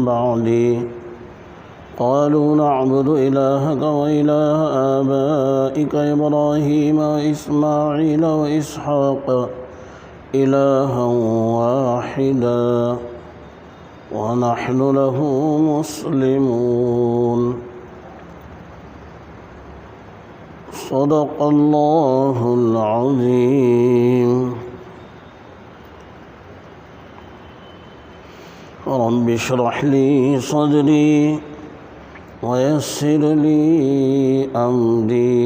بعدي قالوا نعبد إلهك وإله آبائك إبراهيم وإسماعيل وإسحاق إلها واحدا ونحن له مسلمون صدق الله العظيم رب اشرح لي صدري ويسر لي أمري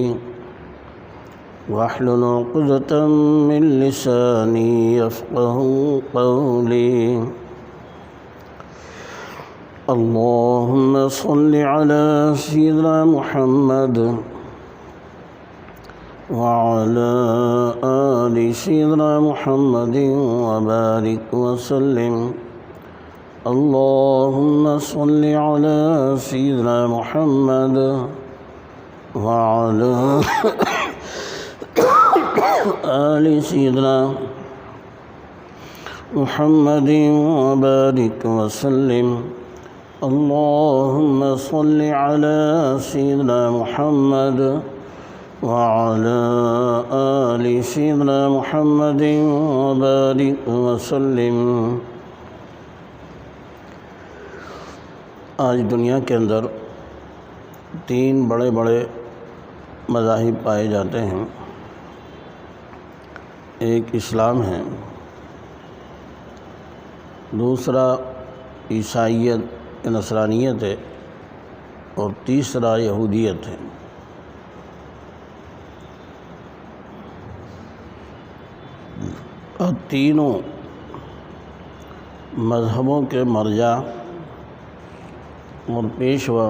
واحلل عقدة من لساني يفقهوا قولي اللهم صل على سيدنا محمد وعلى آل سيدنا محمد وبارك وسلم اللهم صل على سيدنا محمد وعلى آل سيدنا محمد وبارك وسلم اللهم صل على سيدنا محمد وعلى آل سيدنا محمد وبارك وسلم۔ آج دنیا کے اندر تین بڑے بڑے مذاہب پائے جاتے ہیں۔ ایک اسلام ہے، دوسرا عیسائیت نصرانیت ہے، اور تیسرا یہودیت ہے۔ اور تینوں مذہبوں کے مرجع اور پیشوا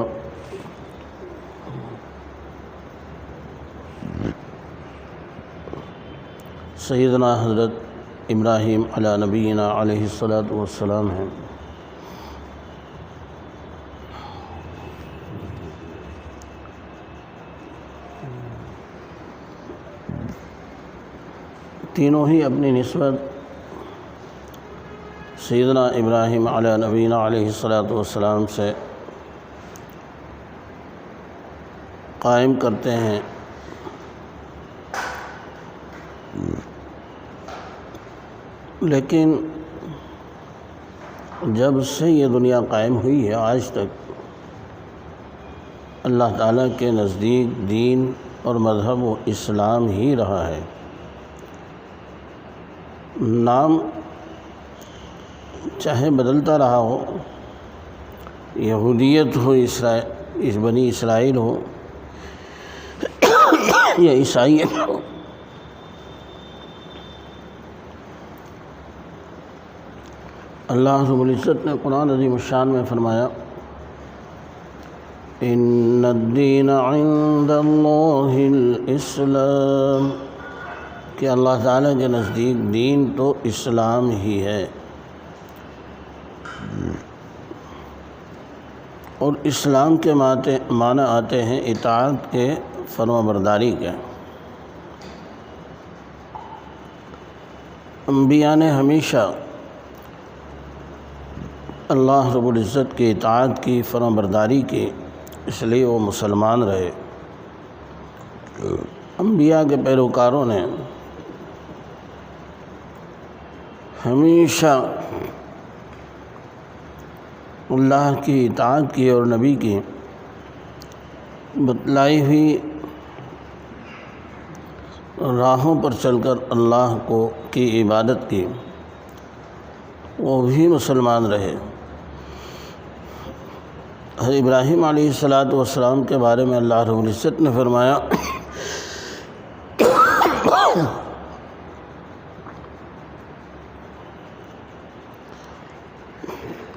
سیدنا حضرت ابراہیم علی نبینا علیہ الصلاۃ والسلام ہیں۔ تینوں ہی اپنی نسبت سیدنا ابراہیم علی نبینا علیہ الصلاۃ والسلام سے قائم کرتے ہیں، لیکن جب سے یہ دنیا قائم ہوئی ہے آج تک اللہ تعالیٰ کے نزدیک دین اور مذہب و اسلام ہی رہا ہے۔ نام چاہے بدلتا رہا ہو، یہودیت ہو، بنی اسرائیل ہو یا عیسائیت ہو، اللہ رب العزت نے قرآن عظیم الشان میں فرمایا ان الدین عند اللہ الاسلام، کہ اللہ تعالیٰ کے نزدیک دین تو اسلام ہی ہے، اور اسلام کے معنی آتے ہیں اطاعت کے، فرما برداری کے۔ انبیاء نے ہمیشہ اللہ رب العزت کی اطاعت کی، فرما برداری کی، اس لیے وہ مسلمان رہے۔ انبیاء کے پیروکاروں نے ہمیشہ اللہ کی اطاعت کی اور نبی کی بتلائی ہوئی راہوں پر چل کر اللہ کی عبادت کی، وہ بھی مسلمان رہے۔ حضرت ابراہیم علیہ السلام کے بارے میں اللہ رب العزت نے فرمایا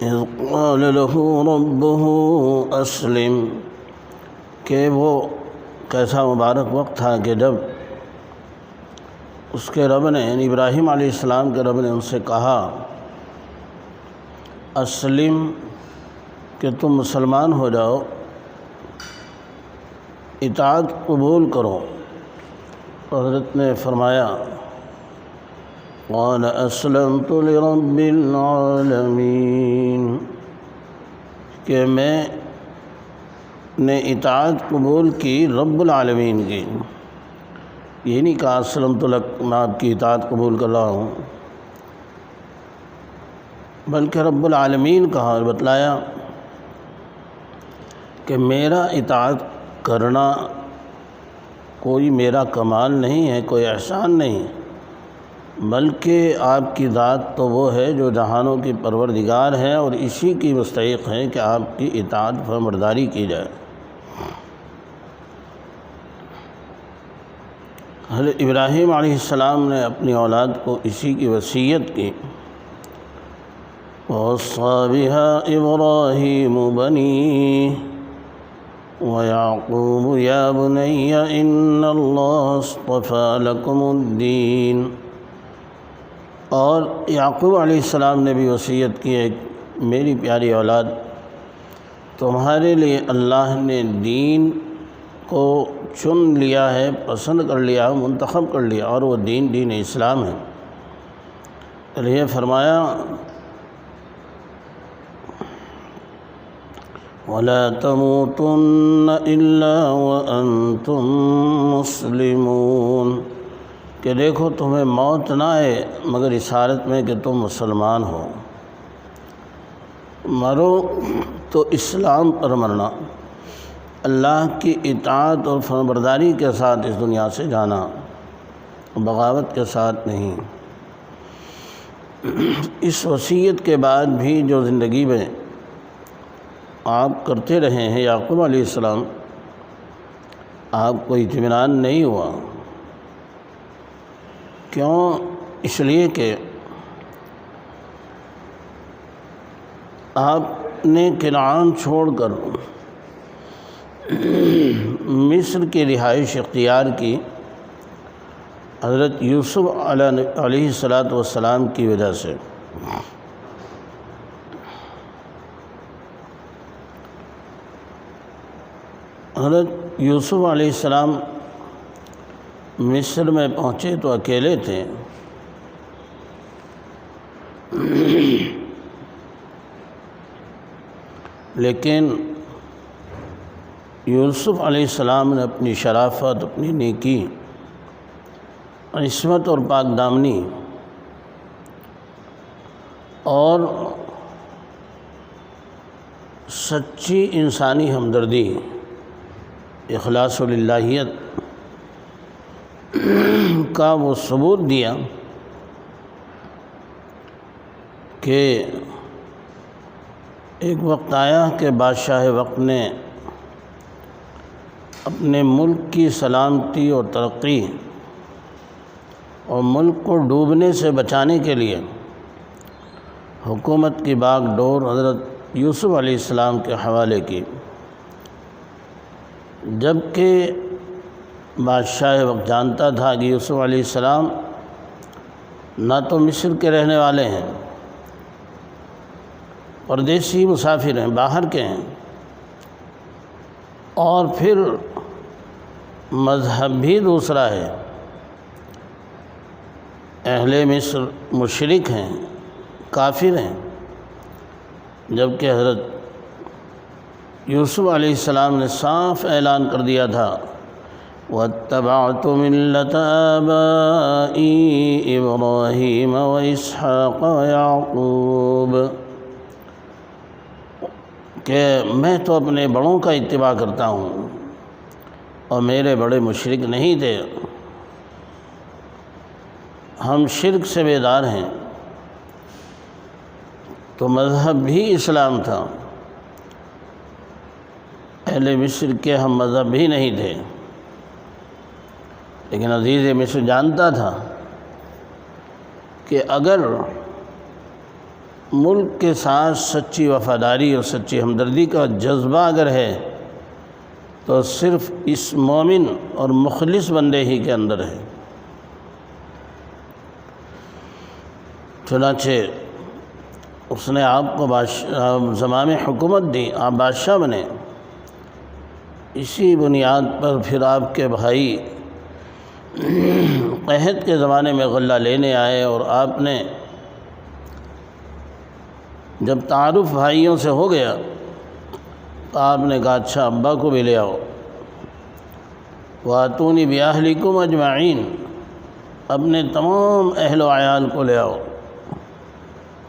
اذ قال له ربه اسلم، کہ وہ کیسا مبارک وقت تھا کہ جب اس کے رب نے، یعنی ابراہیم علیہ السلام کے رب نے ان سے کہا اسلم، کہ تم مسلمان ہو جاؤ، اطاعت قبول کرو۔ حضرت نے فرمایا قال اسلمت لرب العالمین، کہ میں نے اطاعت قبول کی رب العالمین کی، یہ نہیں کہا اسلمت لک میں آپ کی اطاعت قبول کر رہا ہوں، بلکہ رب العالمین کہا اور بتلایا کہ میرا اطاعت کرنا کوئی میرا کمال نہیں ہے، کوئی احسان نہیں، بلکہ آپ کی ذات تو وہ ہے جو جہانوں کی پروردگار ہے اور اسی کی مستحق ہے کہ آپ کی اطاعت فرمانبرداری کی جائے۔ حضرت ابراہیم علیہ السلام نے اپنی اولاد کو اسی کی وصیت کی، وَوَصَّىٰ بِهَا إِبْرَاهِيمُ بَنِيهِ وَيَعْقُوبُ يَا بُنَيَّ إِنَّ اللَّهَ اصْطَفَىٰ لَكُمُ الدِّينَ، اور یعقوب علیہ السلام نے بھی وصیت کی ہے، میری پیاری اولاد، تمہارے لیے اللہ نے دین کو چن لیا ہے، پسند کر لیا، منتخب کر لیا، اور وہ دین اسلام ہے۔ یہ فرمایا وَلَا تَمُوتُنَّ إِلَّا وَأَنْتُمْ مُسْلِمُونَ، کہ دیکھو تمہیں موت نہ آئے مگر اس حالت میں کہ تم مسلمان ہو، مرو تو اسلام پر مرنا، اللہ کی اطاعت اور فرمانبرداری کے ساتھ اس دنیا سے جانا، بغاوت کے ساتھ نہیں۔ اس وصیت کے بعد بھی جو زندگی میں آپ کرتے رہے ہیں یعقوب علیہ السلام، آپ کو اطمینان نہیں ہوا، کیوں؟ اس لیے کہ آپ نے کنعان چھوڑ کر مصر کی رہائش اختیار کی حضرت یوسف علیہ السلام کی وجہ سے۔ حضرت یوسف علیہ السلام مصر میں پہنچے تو اکیلے تھے، لیکن یوسف علیہ السلام نے اپنی شرافت، اپنی نیکی، عصمت اور پاک دامنی اور سچی انسانی ہمدردی، اخلاص للہیت کا وہ ثبوت دیا کہ ایک وقت آیا کہ بادشاہ وقت نے اپنے ملک کی سلامتی اور ترقی اور ملک کو ڈوبنے سے بچانے کے لیے حکومت کی باغ ڈور حضرت یوسف علیہ السلام کے حوالے کی، جبکہ بادشاہ وقت جانتا تھا کہ یوسف علیہ السلام نہ تو مصر کے رہنے والے ہیں، پردیسی مسافر ہیں، باہر کے ہیں، اور پھر مذہب بھی دوسرا ہے، اہل مصر مشرک ہیں، کافر ہیں، جبکہ حضرت یوسف علیہ السلام نے صاف اعلان کر دیا تھا وَاتَّبَعْتُ مِلَّةَ آبَائِي إِبْرَاهِيمَ وَإِسْحَاقَ وَيَعْقُوبَ، کہ میں تو اپنے بڑوں کا اتباع کرتا ہوں اور میرے بڑے مشرک نہیں تھے، ہم شرک سے بیدار ہیں، تو مذہب بھی اسلام تھا، اہل مصر کے ہم مذہب بھی نہیں تھے، لیکن عزیز مصر جانتا تھا کہ اگر ملک کے ساتھ سچی وفاداری اور سچی ہمدردی کا جذبہ اگر ہے تو صرف اس مومن اور مخلص بندے ہی کے اندر ہے۔ چنانچہ اس نے آپ کو زمام حکومت دی، آپ بادشاہ بنے، اسی بنیاد پر پھر آپ کے بھائی قحط کے زمانے میں غلہ لینے آئے، اور آپ نے جب تعارف بھائیوں سے ہو گیا تو آپ نے کہا اچھا ابا کو بھی لے آؤ، وَأْتُونِي بِأَهْلِكُمْ أَجْمَعِينَ، اپنے تمام اہل و عیال کو لے آؤ۔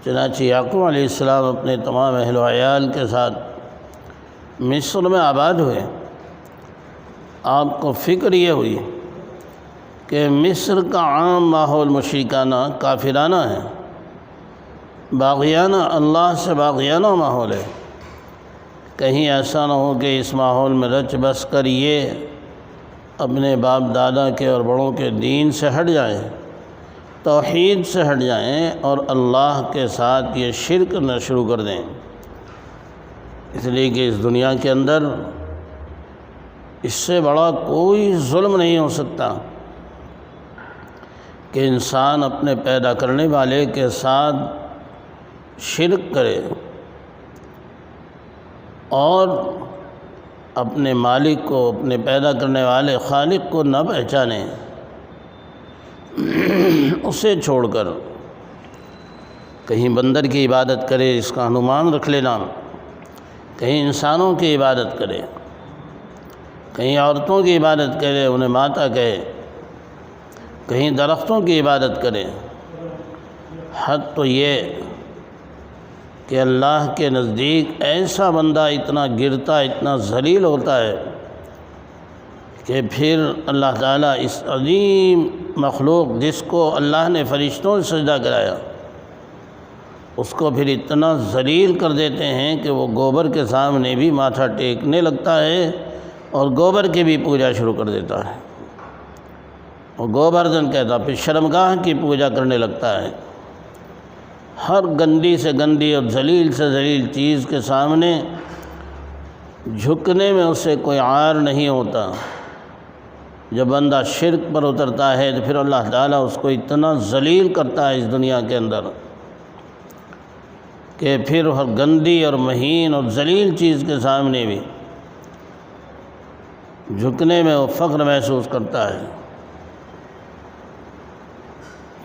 چنانچہ یعقوب علیہ السلام اپنے تمام اہل و عیال کے ساتھ مصر میں آباد ہوئے۔ آپ کو فکر یہ ہوئی کہ مصر کا عام ماحول مشرکانہ کافرانہ ہے، باغیانہ، اللہ سے باغیانہ ماحول ہے، کہیں ایسا نہ ہو کہ اس ماحول میں رچ بس کر یہ اپنے باپ دادا کے اور بڑوں کے دین سے ہٹ جائیں، توحید سے ہٹ جائیں اور اللہ کے ساتھ یہ شرک کرنا شروع کر دیں۔ اس لیے کہ اس دنیا کے اندر اس سے بڑا کوئی ظلم نہیں ہو سکتا کہ انسان اپنے پیدا کرنے والے کے ساتھ شرک کرے اور اپنے مالک کو، اپنے پیدا کرنے والے خالق کو نہ پہچانے، اسے چھوڑ کر کہیں بندر کی عبادت کرے، اس کا ہنومان رکھ لینا، کہیں انسانوں کی عبادت کرے، کہیں عورتوں کی عبادت کرے، انہیں ماتا کہے، کہیں درختوں کی عبادت کرے۔ حد تو یہ کہ اللہ کے نزدیک ایسا بندہ اتنا گرتا، اتنا ذلیل ہوتا ہے کہ پھر اللہ تعالیٰ اس عظیم مخلوق جس کو اللہ نے فرشتوں سے سجدہ کرایا، اس کو پھر اتنا ذلیل کر دیتے ہیں کہ وہ گوبر کے سامنے بھی ماتھا ٹیکنے لگتا ہے اور گوبر کی بھی پوجا شروع کر دیتا ہے۔ وہ گوبردھن کہتا، پھر شرمگاہ کی پوجا کرنے لگتا ہے۔ ہر گندی سے گندی اور ذلیل سے ذلیل چیز کے سامنے جھکنے میں اسے کوئی عار نہیں ہوتا۔ جب بندہ شرک پر اترتا ہے تو پھر اللہ تعالیٰ اس کو اتنا ذلیل کرتا ہے اس دنیا کے اندر کہ پھر ہر گندی اور مہین اور ذلیل چیز کے سامنے بھی جھکنے میں وہ فخر محسوس کرتا ہے۔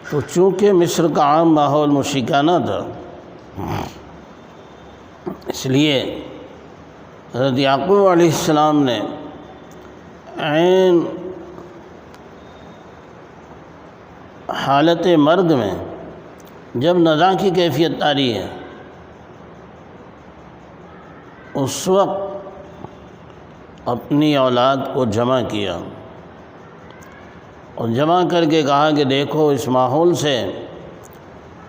تو چونکہ مصر کا عام ماحول مشرکانہ تھا، اس لیے حضرت یعقوب علیہ السلام نے عین حالت مرگ میں جب نزا کی کیفیت طاری ہے، اس وقت اپنی اولاد کو جمع کیا اور جمع کر کے کہا کہ دیکھو اس ماحول سے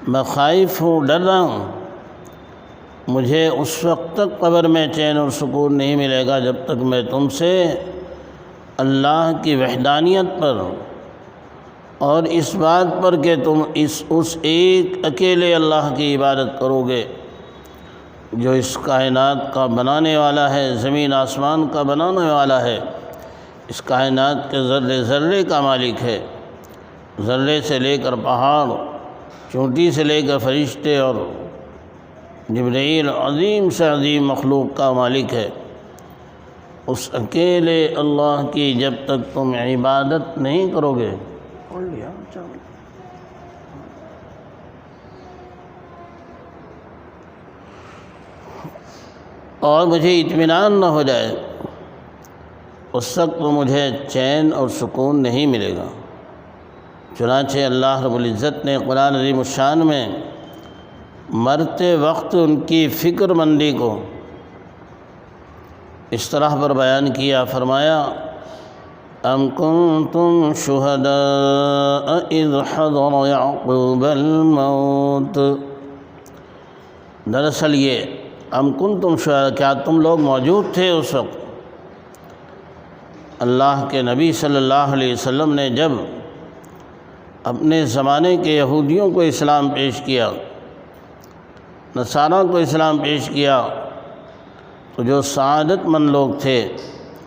میں خائف ہوں، ڈر رہا ہوں، مجھے اس وقت تک قبر میں چین اور سکون نہیں ملے گا جب تک میں تم سے اللہ کی وحدانیت پر اور اس بات پر کہ تم اس ایک اکیلے اللہ کی عبادت کرو گے جو اس کائنات کا بنانے والا ہے، زمین آسمان کا بنانے والا ہے، اس کائنات کے ذرے ذرے کا مالک ہے، ذرے سے لے کر پہاڑ، چونٹی سے لے کر فرشتے اور جبرائیل، عظیم سے عظیم مخلوق کا مالک ہے۔ اس اکیلے اللہ کی جب تک تم عبادت نہیں کرو گے، اور مجھے اطمینان نہ ہو جائے، اس وقت مجھے چین اور سکون نہیں ملے گا۔ چنانچہ اللہ رب العزت نے قرآن عظیم الشان میں مرتے وقت ان کی فکر مندی کو اس طرح پر بیان کیا، فرمایا ام کنتم شہداء اذ حضر یعقوب الموت، دراصل یہ ام کنتم شہداء، کیا تم لوگ موجود تھے اس وقت اللہ کے نبی صلی اللہ علیہ وسلم نے جب اپنے زمانے کے یہودیوں کو اسلام پیش کیا، نصارہ کو اسلام پیش کیا، تو جو سعادت مند لوگ تھے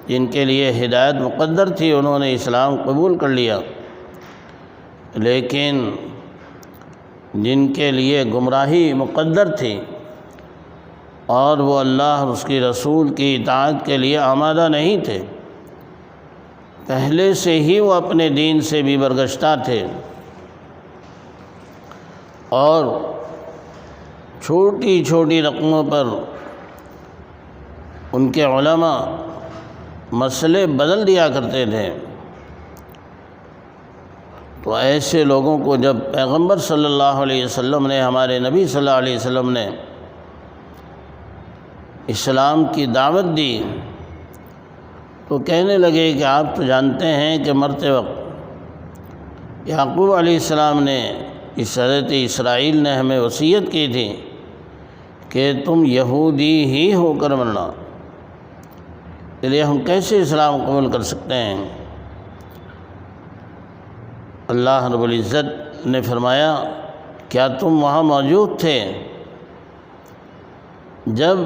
جن کے لیے ہدایت مقدر تھی انہوں نے اسلام قبول کر لیا، لیکن جن کے لیے گمراہی مقدر تھی اور وہ اللہ اور اس کی رسول کی اطاعت کے لیے آمادہ نہیں تھے، پہلے سے ہی وہ اپنے دین سے بھی برگشتہ تھے اور چھوٹی چھوٹی رقموں پر ان کے علماء مسئلے بدل دیا کرتے تھے، تو ایسے لوگوں کو جب پیغمبر صلی اللہ علیہ وسلم نے، ہمارے نبی صلی اللہ علیہ وسلم نے اسلام کی دعوت دی تو کہنے لگے کہ آپ تو جانتے ہیں کہ مرتے وقت یعقوب علیہ السلام نے، اس حضرت اسرائیل نے ہمیں وصیت کی تھی کہ تم یہودی ہی ہو کر مرنا، اس لیے ہم کیسے اسلام قبول کر سکتے ہیں؟ اللہ رب العزت نے فرمایا کیا تم وہاں موجود تھے جب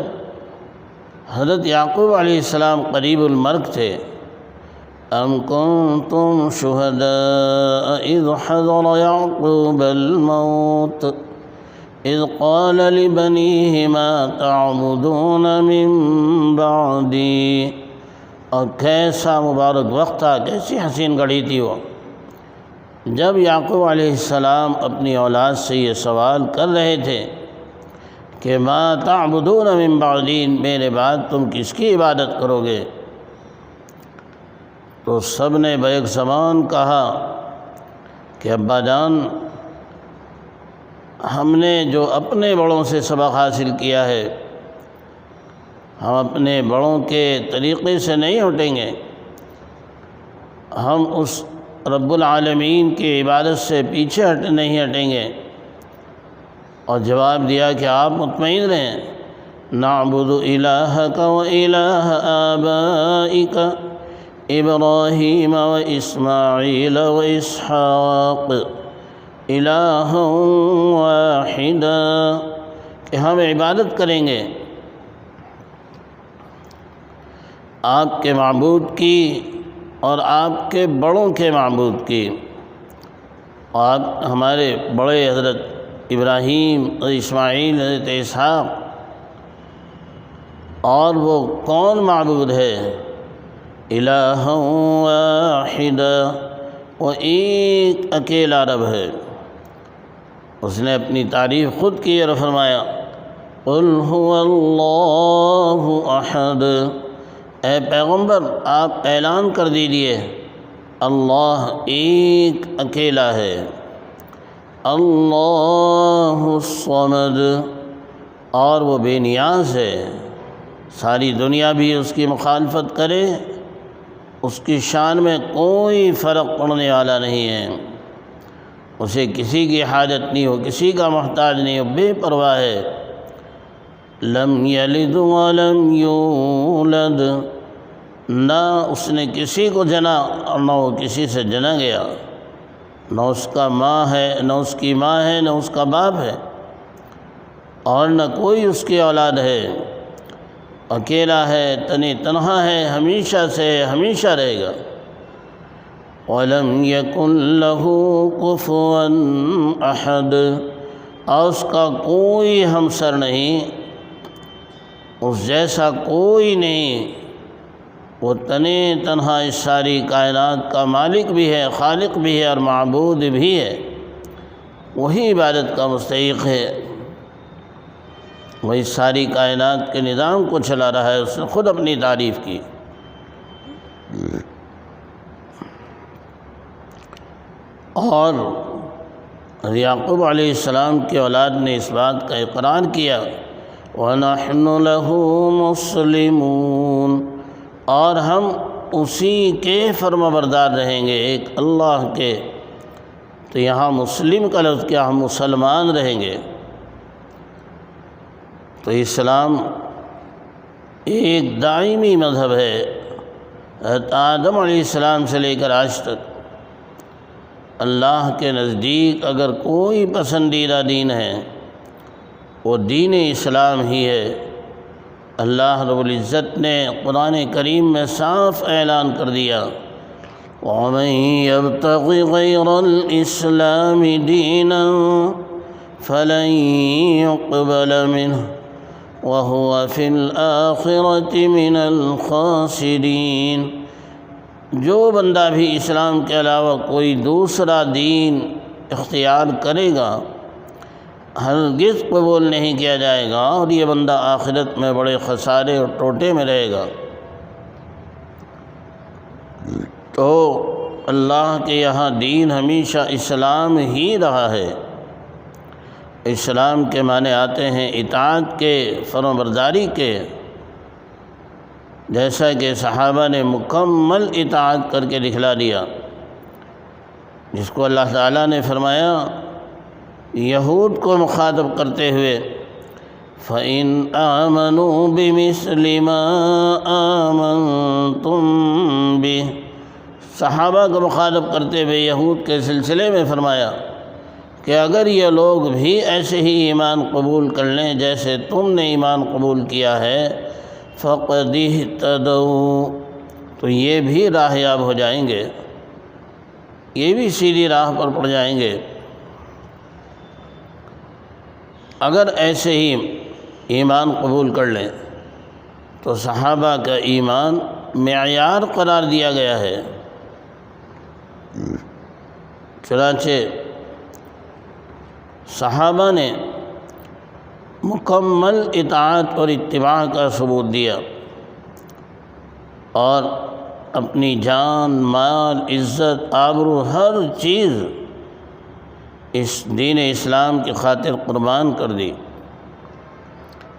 حضرت یعقوب علیہ السلام قریب المرگ تھے؟ ام کنتم شہداء اذ حضر یعقوب الموت اذ قال لبنیہ ما تعبدون من بعدی۔ اور کیسا مبارک وقت تھا، کیسی حسین گھڑی تھی وہ، جب یعقوب علیہ السلام اپنی اولاد سے یہ سوال کر رہے تھے کہ ما تعبدون من بعدی، میرے بعد تم کس کی عبادت کرو گے؟ تو سب نے بیک زبان کہا کہ ابا جان، ہم نے جو اپنے بڑوں سے سبق حاصل کیا ہے، ہم اپنے بڑوں کے طریقے سے نہیں ہٹیں گے، ہم اس رب العالمین کی عبادت سے پیچھے نہیں ہٹیں گے۔ اور جواب دیا کہ آپ مطمئن رہیں، نعبد الہک و الہ آبائک ابراہیم و اسماعیل و اسحاق الہا واحدا، کہ ہم عبادت کریں گے آپ کے معبود کی اور آپ کے بڑوں کے معبود کی۔ اور آپ ہمارے بڑے حضرت ابراہیم اور اسماعیل، حضرت اسحاق، اور وہ کون معبود ہے؟ الہا واحدا، وہ ایک اکیلا رب ہے۔ اس نے اپنی تعریف خود کی اور فرمایا قل هو اللہ احد، اے پیغمبر آپ اعلان کر دیجئے اللہ ایک اکیلا ہے، اللہ الصمد، اور وہ بے نیاز ہے، ساری دنیا بھی اس کی مخالفت کرے اس کی شان میں کوئی فرق پڑنے والا نہیں ہے، اسے کسی کی حاجت نہیں ہو، کسی کا محتاج نہیں ہو، بے پرواہ ہے۔ لم یلد ولم یولد، نہ اس نے کسی کو جنا اور نہ وہ کسی سے جنا گیا، نہ اس کا ماں ہے، نہ اس کی ماں ہے، نہ اس کا باپ ہے، اور نہ کوئی اس کی اولاد ہے، اکیلا ہے، تنہا ہے، ہمیشہ سے ہمیشہ رہے گا۔ وَلَمْ يَكُنْ لَهُ كُفُوًا أَحَدٌ، اور اس کا کوئی ہمسر نہیں، اس جیسا کوئی نہیں، وہ تنہا اس ساری کائنات کا مالک بھی ہے، خالق بھی ہے اور معبود بھی ہے، وہی عبادت کا مستحق ہے، وہی ساری کائنات کے نظام کو چلا رہا ہے۔ اس نے خود اپنی تعریف کی۔ اور یعقوب علیہ السلام کی اولاد نے اس بات کا اقرار کیا وَنَحْنُ لَهُ مُسْلِمُونَ، اور ہم اسی کے فرمانبردار رہیں گے، ایک اللہ کے۔ تو یہاں مسلم کا لفظ کیا، ہم مسلمان رہیں گے۔ تو اسلام ایک دائمی مذہب ہے، حضرت آدم علیہ السلام سے لے کر آج تک اللہ کے نزدیک اگر کوئی پسندیدہ دین ہے وہ دین اسلام ہی ہے۔ اللہ رب العزت نے قرآن کریم میں صاف اعلان کر دیا وَمَن يَبْتَغِ غَيْرَ الْإِسْلَامِ دِينًا فَلَن يُقْبَلَ مِنْهُ وَهُوَ فِي الْآخِرَةِ مِنَ الْخَاسِرِينَ، جو بندہ بھی اسلام کے علاوہ کوئی دوسرا دین اختیار کرے گا ہرگز قبول نہیں کیا جائے گا، اور یہ بندہ آخرت میں بڑے خسارے اور ٹوٹے میں رہے گا۔ تو اللہ کے یہاں دین ہمیشہ اسلام ہی رہا ہے۔ اسلام کے معنی آتے ہیں اطاعت کے، فرمانبرداری کے، جیسا کہ صحابہ نے مکمل اطاعت کر کے دکھلا دیا، جس کو اللہ تعالیٰ نے فرمایا یہود کو مخاطب کرتے ہوئے فَإِنْ آمَنُوا بِمِثْلِ مَا آمَنْتُمْ بِهِ، صحابہ کو مخاطب کرتے ہوئے یہود کے سلسلے میں فرمایا کہ اگر یہ لوگ بھی ایسے ہی ایمان قبول کر لیں جیسے تم نے ایمان قبول کیا ہے فَقَدِ اهْتَدَوْا، تو یہ بھی راہیاب ہو جائیں گے، یہ بھی سیدھی راہ پر پڑ جائیں گے۔ اگر ایسے ہی ایمان قبول کر لیں تو صحابہ کا ایمان معیار قرار دیا گیا ہے۔ چنانچہ صحابہ نے مکمل اطاعت اور اتباع کا ثبوت دیا، اور اپنی جان، مال، عزت، آبرو، ہر چیز اس دین اسلام کی خاطر قربان کر دی۔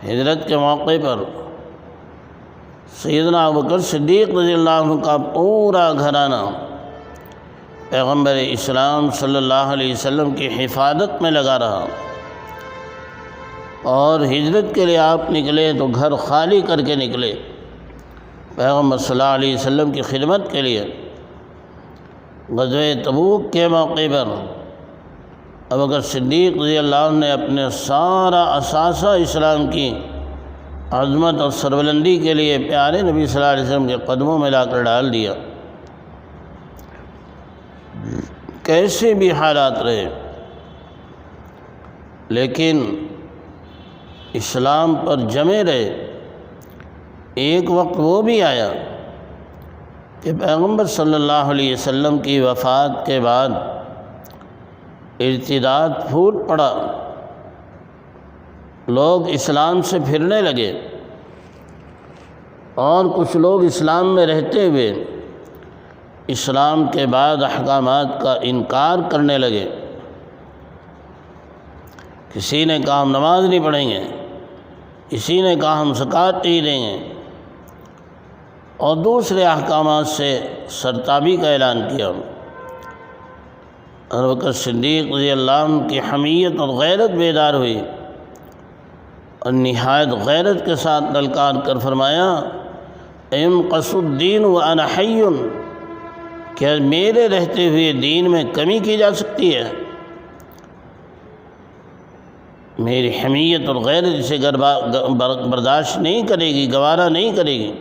ہجرت کے موقع پر سیدنا ابوبکر صدیق رضی اللہ عنہ کا پورا گھرانہ پیغمبر اسلام صلی اللہ علیہ وسلم کی حفاظت میں لگا رہا، اور ہجرت کے لیے آپ نکلے تو گھر خالی کر کے نکلے پیغمبر صلی اللہ علیہ وسلم کی خدمت کے لیے۔ غزوہ تبوک کے موقع پر ابوبکر صدیق رضی اللہ عنہ نے اپنے سارا اثاثہ اسلام کی عظمت اور سربلندی کے لیے پیارے نبی صلی اللہ علیہ وسلم کے قدموں میں لا کر ڈال دیا۔ کیسے بھی حالات رہے، لیکن اسلام پر جمے رہے۔ ایک وقت وہ بھی آیا کہ پیغمبر صلی اللہ علیہ وسلم کی وفات کے بعد ارتداد پھوٹ پڑا، لوگ اسلام سے پھرنے لگے، اور کچھ لوگ اسلام میں رہتے ہوئے اسلام کے بعد احکامات کا انکار کرنے لگے۔ کسی نے کہا ہم نماز نہیں پڑھیں گے، کسی نے کہا ہم زکوٰۃ نہیں دیں گے، اور دوسرے احکامات سے سرتابی کا اعلان کیا۔ ابوبکر صدیق رضی اللہ عنہ کی حمیت اور غیرت بیدار ہوئی، اور نہایت غیرت کے ساتھ للکار کر فرمایا انقص الدین وانا حی، کیا میرے رہتے ہوئے دین میں کمی کی جا سکتی ہے؟ میری حمیت اور غیرت اسے برداشت نہیں کرے گی، گوارا نہیں کرے گی۔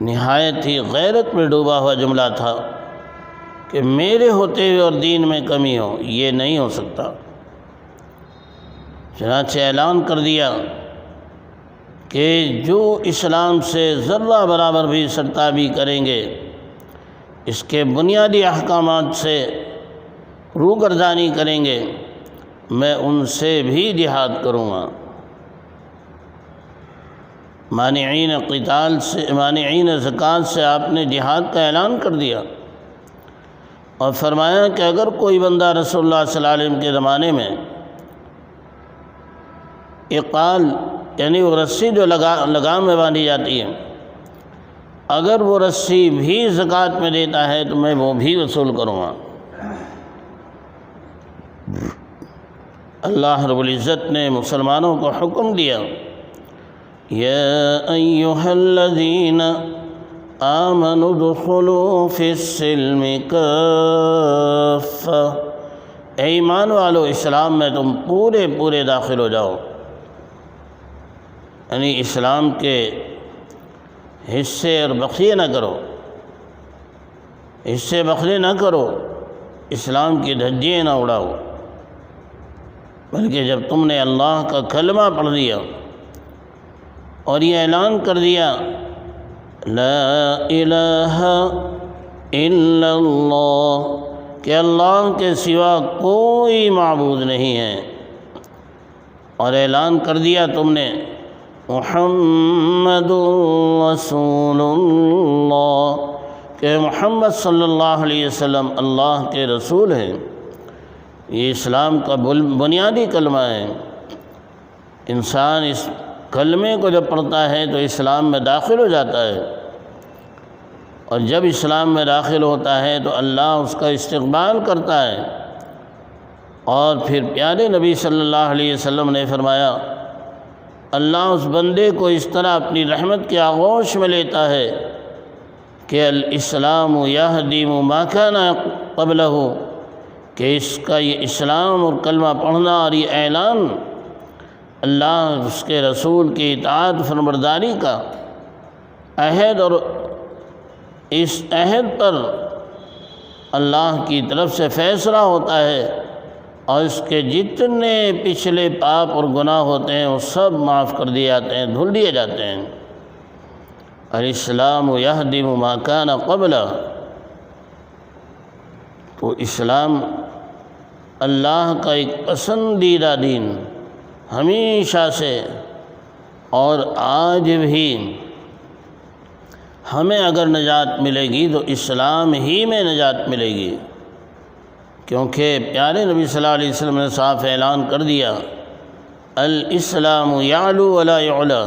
نہایت ہی غیرت میں ڈوبا ہوا جملہ تھا کہ میرے ہوتے ہوئے اور دین میں کمی ہو، یہ نہیں ہو سکتا۔ چنانچہ اعلان کر دیا کہ جو اسلام سے ذرہ برابر بھی سرتابی کریں گے، اس کے بنیادی احکامات سے روگردانی کریں گے، میں ان سے بھی جہاد کروں گا۔ مانعین قتال سے، مانعین زکوٰۃ سے آپ نے جہاد کا اعلان کر دیا، اور فرمایا کہ اگر کوئی بندہ رسول اللہ صلی اللہ علیہ وسلم کے زمانے میں اقال یعنی وہ رسی جو لگام میں باندھی جاتی ہے، اگر وہ رسی بھی زکوٰۃ میں دیتا ہے تو میں وہ بھی وصول کروں گا۔ اللہ رب العزت نے مسلمانوں کو حکم دیا یا ایھا الذین آمنوا ادخلوا فی السلم کافہ، اے ایمان والو اسلام میں تم پورے داخل ہو جاؤ، یعنی اسلام کے حصے اور بخیے نہ کرو، حصے بخلے نہ کرو، اسلام کی دھجیاں نہ اڑاؤ، بلکہ جب تم نے اللہ کا کلمہ پڑھ دیا اور یہ اعلان کر دیا لا الہ الا اللہ کہ اللہ کے سوا کوئی معبود نہیں ہے، اور اعلان کر دیا تم نے محمد رسول اللہ کہ محمد صلی اللہ علیہ وسلم اللہ کے رسول ہیں، یہ اسلام کا بنیادی کلمہ ہے۔ انسان اس کلمے کو جب پڑھتا ہے تو اسلام میں داخل ہو جاتا ہے، اور جب اسلام میں داخل ہوتا ہے تو اللہ اس کا استقبال کرتا ہے۔ اور پھر پیارے نبی صلی اللہ علیہ وسلم نے فرمایا اللہ اس بندے کو اس طرح اپنی رحمت کے آغوش میں لیتا ہے کہ الاسلام یہدم ما کان قبلہ، کہ اس کا یہ اسلام اور کلمہ پڑھنا اور یہ اعلان اللہ اس کے رسول کی اطاعت فرمانبرداری کا عہد، اور اس عہد پر اللہ کی طرف سے فیصلہ ہوتا ہے، اور اس کے جتنے پچھلے پاپ اور گناہ ہوتے ہیں وہ سب معاف کر دیے جاتے ہیں، دھل دیے جاتے ہیں۔ الاسلام یہدم ما کان قبلہ، تو اسلام اللہ کا ایک پسندیدہ دین ہمیشہ سے، اور آج بھی ہمیں اگر نجات ملے گی تو اسلام ہی میں نجات ملے گی، کیونکہ پیارے نبی صلی اللہ علیہ وسلم نے صاف اعلان کر دیا الاسلام یعلو ولا یعلا،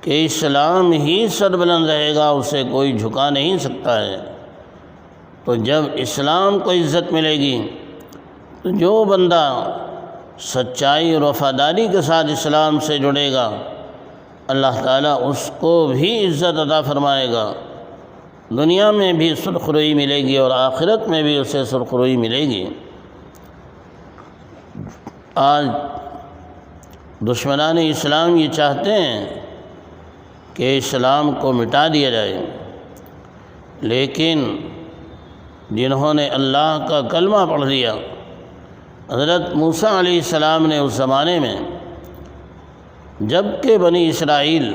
کہ اسلام ہی سربلند رہے گا، اسے کوئی جھکا نہیں سکتا ہے۔ تو جب اسلام کو عزت ملے گی تو جو بندہ سچائی اور وفاداری کے ساتھ اسلام سے جڑے گا اللہ تعالیٰ اس کو بھی عزت عطا فرمائے گا، دنیا میں بھی سرخروئی ملے گی اور آخرت میں بھی اسے سرخروئی ملے گی۔ آج دشمنان اسلام یہ چاہتے ہیں کہ اسلام کو مٹا دیا جائے، لیکن جنہوں نے اللہ کا کلمہ پڑھ لیا، حضرت موسیٰ علیہ السلام نے اس زمانے میں جب کہ بنی اسرائیل